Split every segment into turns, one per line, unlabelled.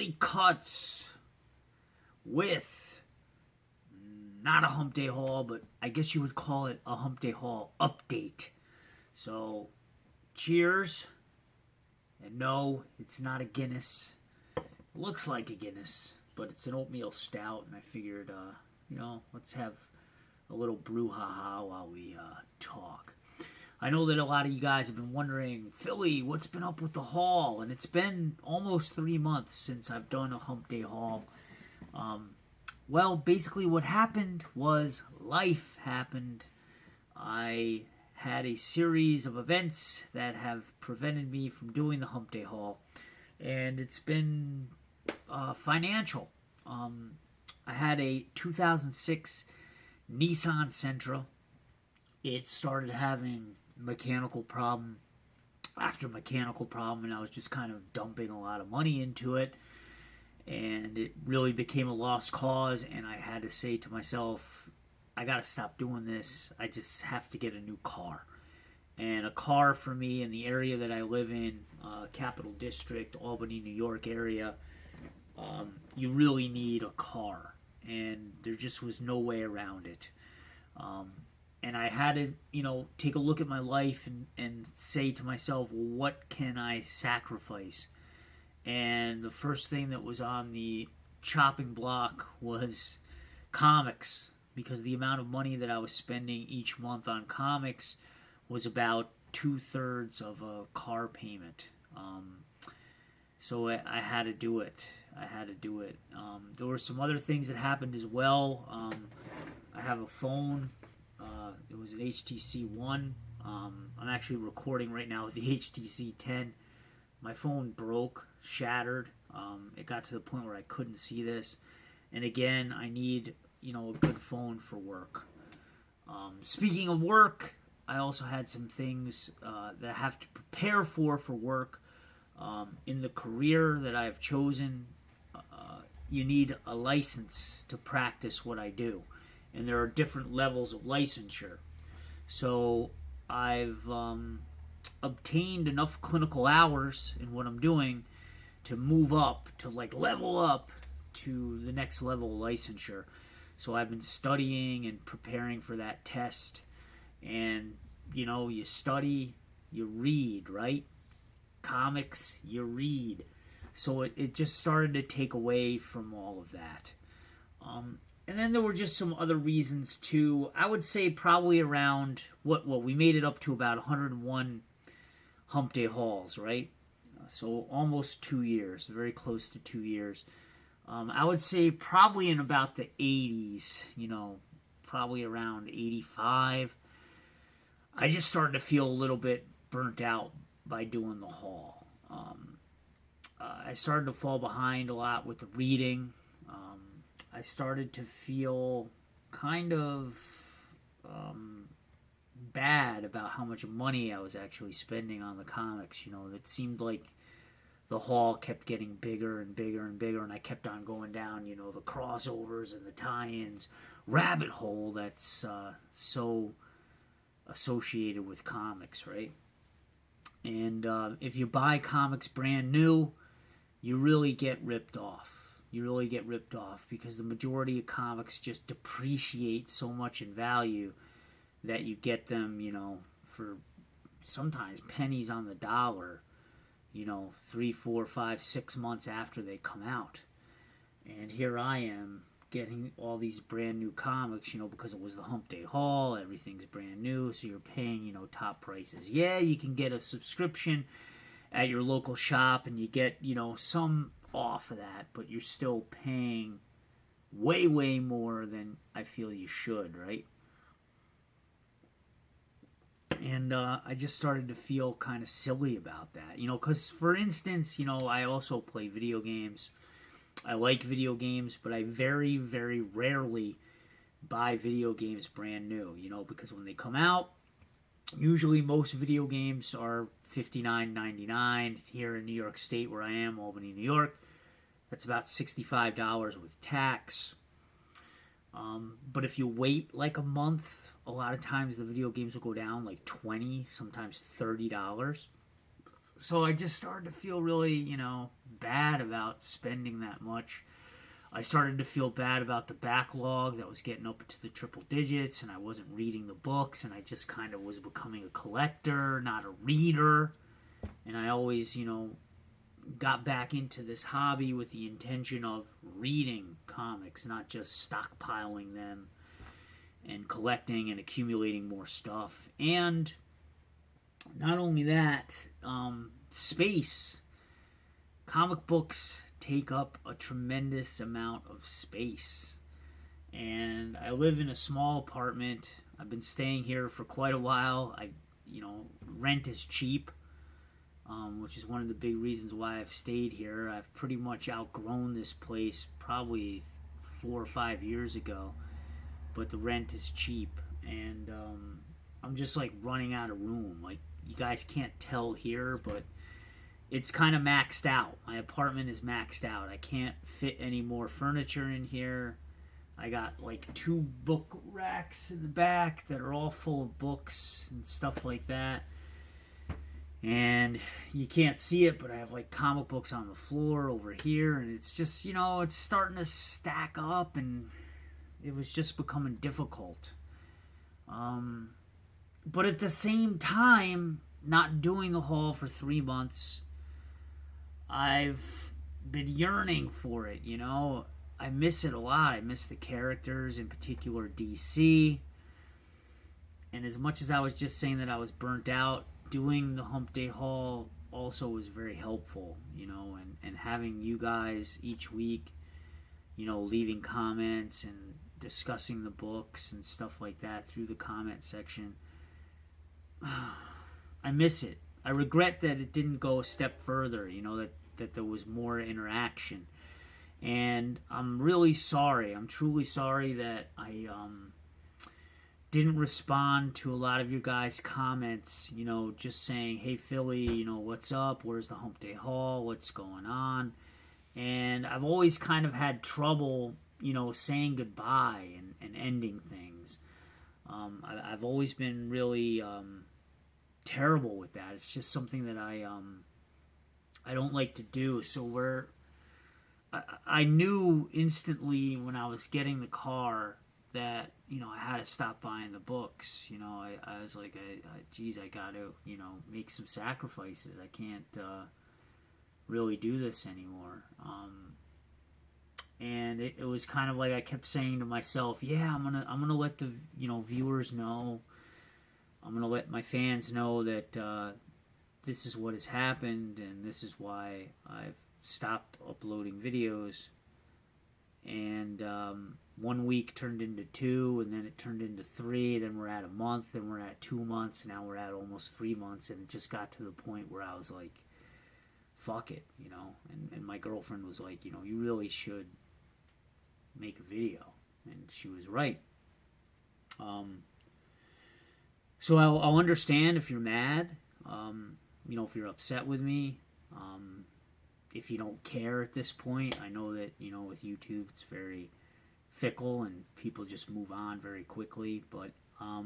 Philly Kuts with not a Hump Day Haul, but I guess you would call it a Hump Day Haul update. So, cheers. And no, it's not a Guinness. It looks like a Guinness, but it's an oatmeal stout, and I figured, let's have a little brouhaha while we talk. I know that a lot of you guys have been wondering, Philly, what's been up with the haul? And it's been almost 3 months since I've done a Hump Day Haul. Well, basically what happened was life happened. I had a series of events that have prevented me from doing the Hump Day Haul. And it's been financial. I had a 2006 Nissan Sentra. It started having mechanical problem after mechanical problem, and I was just kind of dumping a lot of money into it, and it really became a lost cause. And I had to say to myself, I gotta stop doing this. I just have to get a new car. And a car for me in the area that I live in, Capital District, Albany, New York area, you really need a car, and there just was no way around it. And I had to, take a look at my life and say to myself, well, what can I sacrifice? And the first thing that was on the chopping block was comics, because the amount of money that I was spending each month on comics was about 2/3 of a car payment. So I had to do it. There were some other things that happened as well. I have a phone. It was an HTC One. I'm actually recording right now with the HTC 10. My phone broke, shattered. It got to the point where I couldn't see this. And again, I need, a good phone for work. Speaking of work, I also had some things that I have to prepare for work. In the career that I've chosen, you need a license to practice what I do. And there are different levels of licensure. So I've obtained enough clinical hours in what I'm doing to move up, to level up to the next level of licensure. So I've been studying and preparing for that test. And, you study, you read, right? Comics, you read. So it just started to take away from all of that. And then there were just some other reasons too. I would say probably around, we made it up to about 101 Hump Day Hauls, right? So almost 2 years, very close to 2 years. I would say probably in about the 80s, probably around 85. I just started to feel a little bit burnt out by doing the haul. I started to fall behind a lot with the reading. I started to feel kind of bad about how much money I was actually spending on the comics. It seemed like the haul kept getting bigger and bigger and bigger, and I kept on going down, the crossovers and the tie-ins rabbit hole that's so associated with comics, right? And if you buy comics brand new, you really get ripped off. Because the majority of comics just depreciate so much in value that you get them, for sometimes pennies on the dollar, 3, 4, 5, 6 months after they come out. And here I am getting all these brand new comics, because it was the Hump Day Haul, everything's brand new, so you're paying, top prices. Yeah, you can get a subscription at your local shop and you get, some off of that, but you're still paying way, way more than I feel you should, right? And I just started to feel kind of silly about that, because, for instance, I also play video games. I like video games, but I very, very rarely buy video games brand new, because when they come out, usually most video games are $59.99. Here in New York State, where I am, Albany, New York, that's about $65 with tax. But if you wait a month, a lot of times the video games will go down $20, sometimes $30. So I just started to feel really, bad about spending that much. I started to feel bad about the backlog that was getting up into the triple digits, and I wasn't reading the books, and I just kind of was becoming a collector, not a reader. And I always, got back into this hobby with the intention of reading comics, not just stockpiling them and collecting and accumulating more stuff. And not only that, space. Comic books take up a tremendous amount of space. And I live in a small apartment. I've been staying here for quite a while. Rent is cheap, which is one of the big reasons why I've stayed here. I've pretty much outgrown this place probably 4 or 5 years ago, but the rent is cheap, and I'm just like running out of room. Like, you guys can't tell here, but it's kind of maxed out. My apartment is maxed out. I can't fit any more furniture in here. I got like 2 book racks in the back that are all full of books and stuff like that. And you can't see it, but I have like comic books on the floor over here, and it's just, it's starting to stack up, and it was just becoming difficult. But at the same time, not doing the haul for 3 months, I've been yearning for it, I miss it a lot. I miss the characters, in particular DC. And as much as I was just saying that I was burnt out, doing the Hump Day Haul also was very helpful, and having you guys each week, leaving comments and discussing the books and stuff like that through the comment section. I miss it. I regret that it didn't go a step further, that there was more interaction. And I'm really sorry. I'm truly sorry that I didn't respond to a lot of your guys' comments, just saying, hey, Philly, what's up? Where's the Hump Day Haul? What's going on? And I've always kind of had trouble, saying goodbye and ending things. I've always been really terrible with that. It's just something that I don't like to do. So I knew instantly when I was getting the car that, I had to stop buying the books. I was like, geez, I got to, make some sacrifices. I can't really do this anymore. And it was kind of like I kept saying to myself, yeah, I'm gonna let the viewers know. I'm gonna let my fans know that this is what has happened, and this is why I've stopped uploading videos. And 1 week turned into 2, and then it turned into 3, then we're at a month, then we're at 2 months, and now we're at almost 3 months, and it just got to the point where I was like, fuck it, and my girlfriend was like, you really should make a video, and she was right. So I'll understand if you're mad, if you're upset with me, if you don't care at this point. I know that, with YouTube it's very fickle and people just move on very quickly, but, I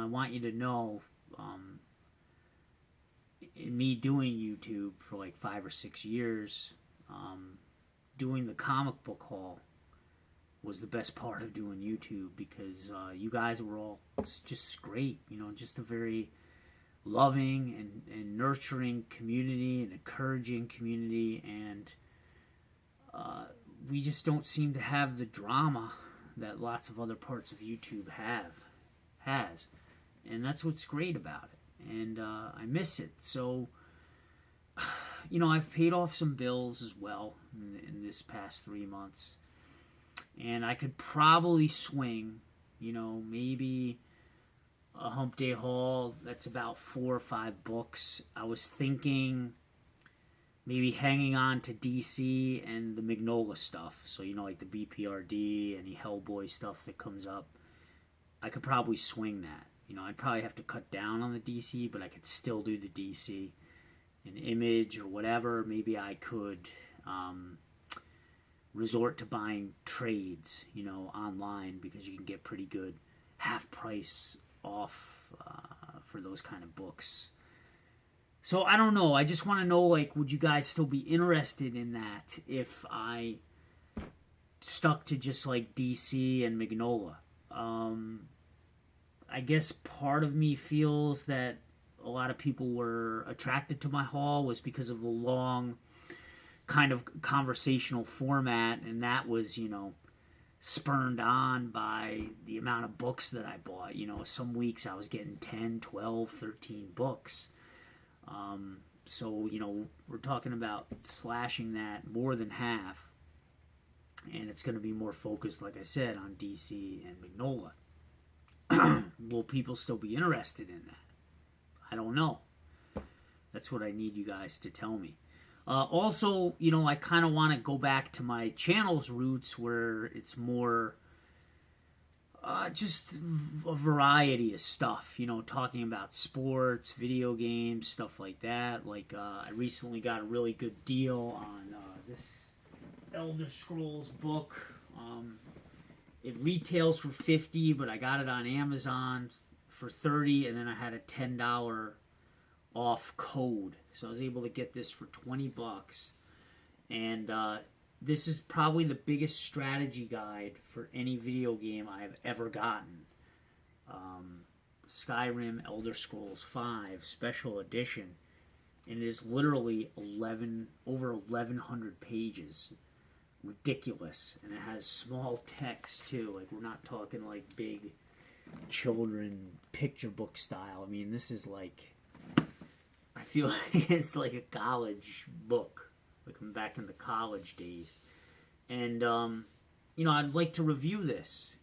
want you to know, in me doing YouTube for like 5 or 6 years, doing the comic book haul was the best part of doing YouTube, because you guys were all just great, just a very loving and nurturing community, and encouraging community, and we just don't seem to have the drama that lots of other parts of YouTube has, and that's what's great about it, and I miss it. So, I've paid off some bills as well in this past 3 months, and I could probably swing, maybe a Hump Day Haul that's about 4 or 5 books. I was thinking maybe hanging on to DC and the Mignola stuff. So, like the BPRD, any Hellboy stuff that comes up. I could probably swing that. I'd probably have to cut down on the DC, but I could still do the DC. An Image or whatever, maybe I could resort to buying trades, online, because you can get pretty good half price off for those kind of books. So I don't know. I just want to know, like, would you guys still be interested in that if I stuck to just like DC and Magnola? I guess part of me feels that a lot of people were attracted to my haul was because of the long kind of conversational format, and that was, spurned on by the amount of books that I bought. Some weeks I was getting 10, 12, 13 books. So, we're talking about slashing that more than half, and it's going to be more focused, like I said, on DC and Magnola. Will people still be interested in that? I don't know. That's what I need you guys to tell me. Also, I kind of want to go back to my channel's roots where it's more just a variety of stuff, talking about sports, video games, stuff like that. Like, I recently got a really good deal on this Elder Scrolls book. It retails for $50, but I got it on Amazon for $30, and then I had a $10 off code. So I was able to get this for $20. And this is probably the biggest strategy guide for any video game I've ever gotten. Skyrim Elder Scrolls V Special Edition. And it is literally over 1,100 pages. Ridiculous. And it has small text too. Like, we're not talking like big children picture book style. I mean, this is like, I feel like it's like a college book, like I'm back in the college days. And I'd like to review this,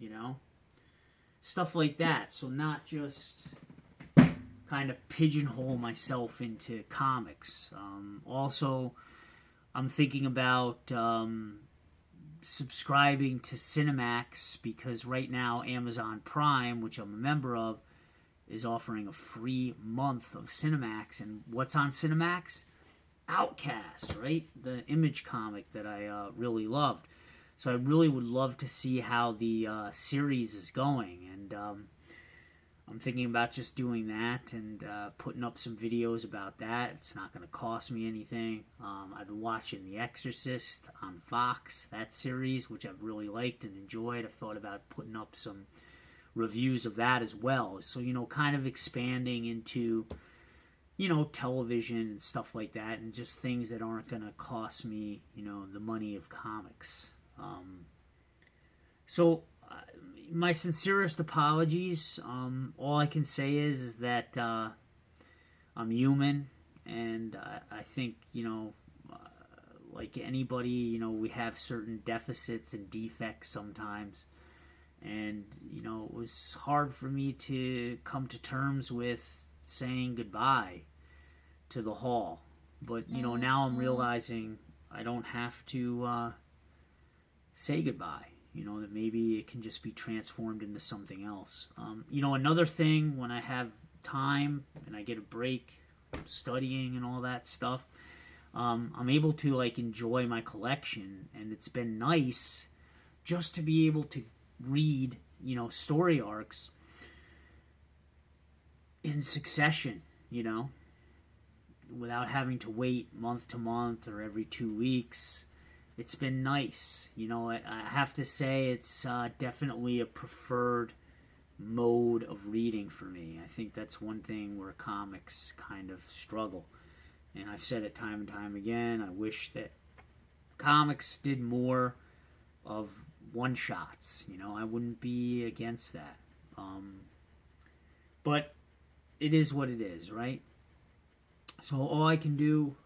stuff like that. So not just kind of pigeonhole myself into comics. Also, I'm thinking about subscribing to Cinemax, because right now Amazon Prime, which I'm a member of, is offering a free month of Cinemax. And what's on Cinemax? Outcast, right? The Image comic that I really loved. So I really would love to see how the series is going. And I'm thinking about just doing that and putting up some videos about that. It's not going to cost me anything. I've been watching The Exorcist on Fox, that series, which I've really liked and enjoyed. I've thought about putting up some reviews of that as well. So, kind of expanding into, television and stuff like that, and just things that aren't going to cost me, the money of comics. So my sincerest apologies. All I can say is that I'm human, and I think, like anybody, we have certain deficits and defects sometimes. And, it was hard for me to come to terms with saying goodbye to the haul. But, now I'm realizing I don't have to say goodbye. That maybe it can just be transformed into something else. Another thing, when I have time and I get a break from studying and all that stuff, I'm able to, like, enjoy my collection. And it's been nice just to be able to read, story arcs in succession, without having to wait month to month or every 2 weeks. It's been nice. I have to say it's definitely a preferred mode of reading for me. I think that's one thing where comics kind of struggle. And I've said it time and time again, I wish that comics did more of one-shots. I wouldn't be against that. But it is what it is, right? So all I can do,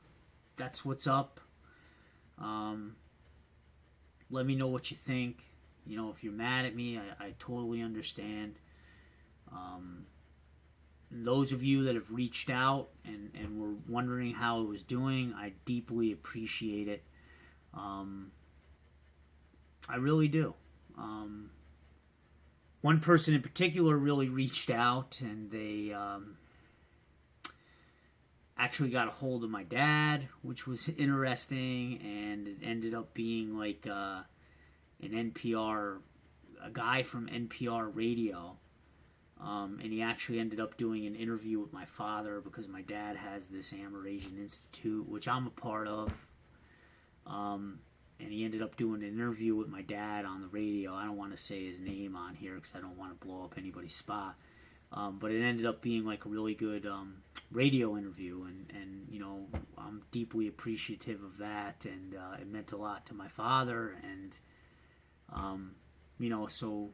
that's what's up. Let me know what you think. If you're mad at me, I totally understand. Those of you that have reached out and were wondering how I was doing, I deeply appreciate it. I really do. One person in particular really reached out, and they actually got a hold of my dad, which was interesting, and it ended up being like a guy from NPR radio And he actually ended up doing an interview with my father because my dad has this Amerasian Institute, which I'm a part of. And he ended up doing an interview with my dad on the radio. I don't want to say his name on here because I don't want to blow up anybody's spot. But it ended up being like a really good radio interview, and you know, I'm deeply appreciative of that, and it meant a lot to my father, and you know, so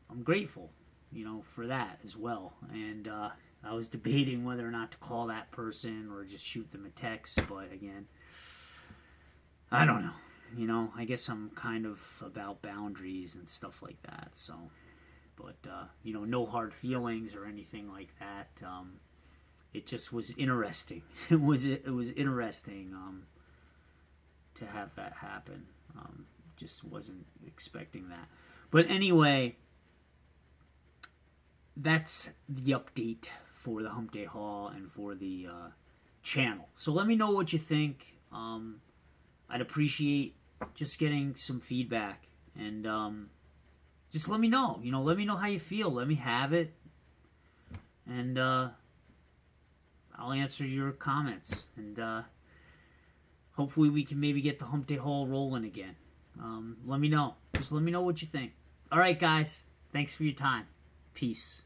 I'm grateful, you know, for that as well. And I was debating whether or not to call that person or just shoot them a text, but again, I don't know. You know, I guess I'm kind of about boundaries and stuff like that, so... But, you know, no hard feelings or anything like that. It just was interesting. It was interesting to have that happen. Just wasn't expecting that. But anyway, that's the update for the Hump Day Haul and for the channel. So let me know what you think. I'd appreciate just getting some feedback. And... just let me know. You know, let me know how you feel. Let me have it. And I'll answer your comments. And hopefully we can maybe get the Hump Day Haul rolling again. Let me know. Just let me know what you think. All right, guys. Thanks for your time. Peace.